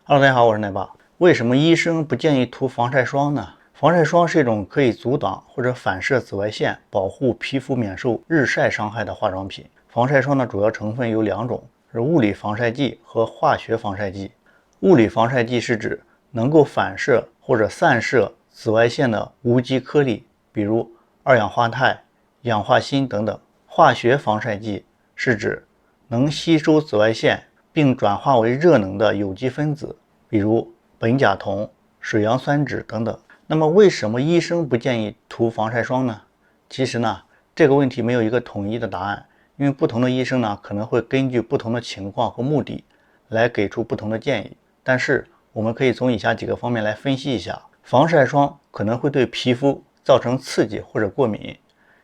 Hello，大家好，我是奶爸。为什么医生不建议涂防晒霜呢？防晒霜是一种可以阻挡或者反射紫外线，保护皮肤免受日晒伤害的化妆品。防晒霜的主要成分有两种，是物理防晒剂和化学防晒剂。物理防晒剂是指能够反射或者散射紫外线的无机颗粒，比如二氧化钛、氧化锌等等。化学防晒剂是指能吸收紫外线并转化为热能的有机分子，比如苯甲酮、水杨酸酯等等。那么为什么医生不建议涂防晒霜呢？其实呢，这个问题没有一个统一的答案，因为不同的医生呢可能会根据不同的情况和目的来给出不同的建议。但是我们可以从以下几个方面来分析一下。防晒霜可能会对皮肤造成刺激或者过敏，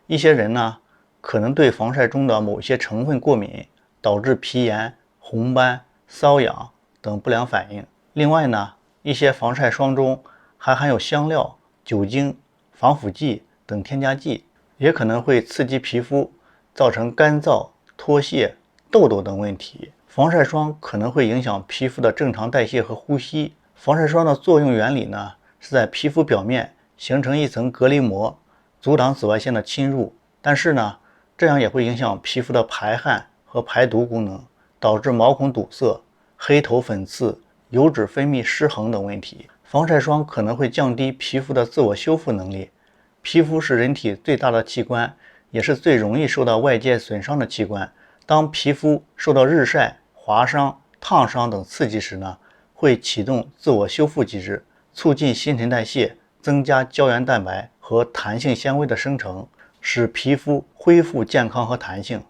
一些人呢可能对防晒中的某些成分过敏，导致皮炎、红斑、瘙痒等不良反应。另外呢，一些防晒霜中还含有香料、酒精、防腐剂等添加剂，也可能会刺激皮肤，造成干燥、脱屑、痘痘等问题。防晒霜可能会影响皮肤的正常代谢和呼吸。防晒霜的作用原理呢，是在皮肤表面形成一层隔离膜，阻挡紫外线的侵入。但是呢，这样也会影响皮肤的排汗和排毒功能，导致毛孔堵塞、黑头粉刺、油脂分泌失衡等问题。防晒霜可能会降低皮肤的自我修复能力。皮肤是人体最大的器官，也是最容易受到外界损伤的器官。当皮肤受到日晒、划伤、烫伤等刺激时呢，会启动自我修复机制，促进新陈代谢，增加胶原蛋白和弹性纤维的生成，使皮肤恢复健康和弹性。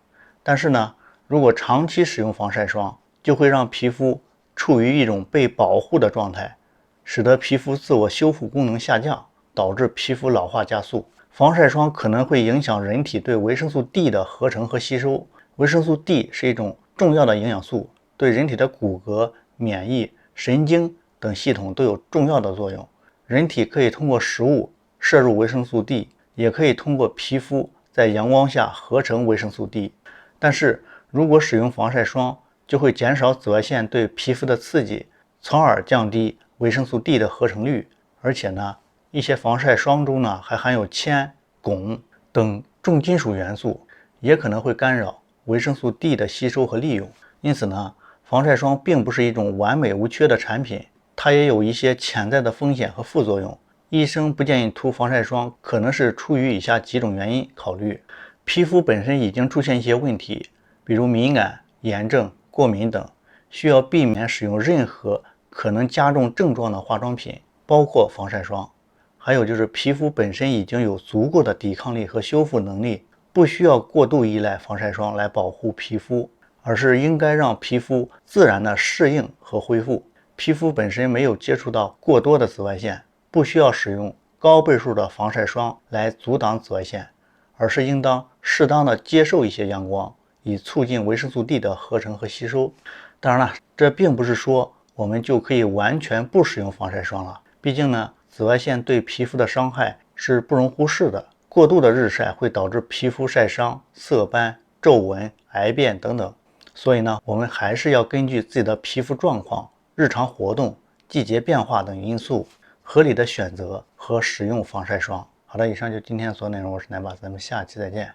但是呢，如果长期使用防晒霜，就会让皮肤处于一种被保护的状态，使得皮肤自我修复功能下降，导致皮肤老化加速。防晒霜可能会影响人体对维生素 D 的合成和吸收。维生素 D 是一种重要的营养素，对人体的骨骼、免疫、神经等系统都有重要的作用。人体可以通过食物摄入维生素 D， 也可以通过皮肤在阳光下合成维生素 D。但是如果使用防晒霜，就会减少紫外线对皮肤的刺激，从而降低维生素 D 的合成率。而且呢，一些防晒霜中呢还含有铅、汞等重金属元素，也可能会干扰维生素 D 的吸收和利用。因此呢，防晒霜并不是一种完美无缺的产品，它也有一些潜在的风险和副作用。医生不建议涂防晒霜，可能是出于以下几种原因考虑：皮肤本身已经出现一些问题，比如敏感、炎症、过敏等，需要避免使用任何可能加重症状的化妆品，包括防晒霜。还有就是皮肤本身已经有足够的抵抗力和修复能力，不需要过度依赖防晒霜来保护皮肤，而是应该让皮肤自然的适应和恢复。皮肤本身没有接触到过多的紫外线，不需要使用高倍数的防晒霜来阻挡紫外线，而是应当适当的接受一些阳光，以促进维生素 D 的合成和吸收。当然了，这并不是说我们就可以完全不使用防晒霜了，毕竟呢，紫外线对皮肤的伤害是不容忽视的。过度的日晒会导致皮肤晒伤、色斑、皱纹、癌变等等。所以呢，我们还是要根据自己的皮肤状况、日常活动、季节变化等因素，合理的选择和使用防晒霜。好的，以上就今天所有内容，我是奶爸，咱们下期再见。